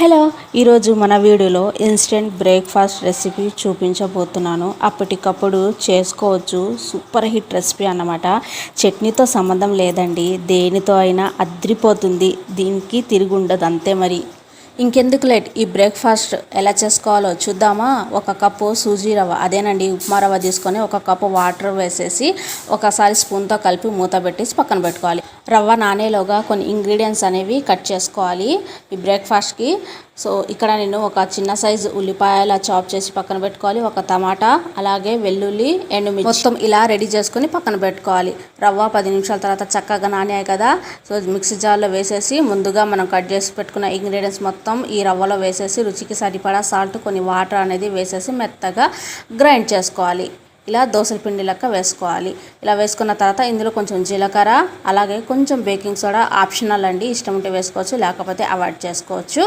Hello, ఈరోజు మన వీడియోలో ఇన్స్టెంట్ బ్రేక్ఫాస్ట్ రెసిపీ చూపించబోతున్నాను. అప్పటికప్పుడు చేసుకోవచ్చు. సూపర్ హిట్ రెసిపీ అన్నమాట. చట్నీతో సంబంధం లేదండి, దేనితో అయినా అద్రిపోతుంది. దీనికి తిరిగి ఉండదు, అంతే. మరి ఇంకెందుకు లేట్, ఈ బ్రేక్ఫాస్ట్ ఎలా చేసుకోవాలో చూద్దామా. ఒక కప్పు సూజీ రవ్వ, అదేనండి ఉప్మా రవ్వ తీసుకొని ఒక కప్పు వాటర్ వేసేసి ఒకసారి స్పూన్తో కలిపి మూత పెట్టేసి పక్కన పెట్టుకోవాలి. రవ్వ నానేలోగా కొన్ని ఇంగ్రీడియంట్స్ అనేవి కట్ చేసుకోవాలి ఈ బ్రేక్ఫాస్ట్కి. సో ఇక్కడ నేను ఒక చిన్న సైజు ఉల్లిపాయల చాప్ చేసి పక్కన పెట్టుకోవాలి, ఒక టమాటా, అలాగే వెల్లుల్లి, ఎండుమిర్చి మొత్తం ఇలా రెడీ చేసుకొని పక్కన పెట్టుకోవాలి. రవ్వ 10 నిమిషాల తర్వాత చక్కగా నానాయి కదా. సో మిక్సీ జార్లో వేసేసి ముందుగా మనం కట్ చేసి పెట్టుకున్న ఇంగ్రీడియంట్స్ మొత్తం ఈ రవ్వలో వేసేసి రుచికి సరిపడా సాల్ట్, కొన్ని వాటర్ అనేది వేసేసి మెత్తగా గ్రైండ్ చేసుకోవాలి. ఇలా దోసల పిండి లెక్క వేసుకోవాలి. ఇలా వేసుకున్న తర్వాత ఇందులో కొంచెం జీలకర్ర, అలాగే కొంచెం బేకింగ్ సోడా, ఆప్షనల్ అండి, ఇష్టం ఉంటే వేసుకోవచ్చు, లేకపోతే అవాయిడ్ చేసుకోవచ్చు.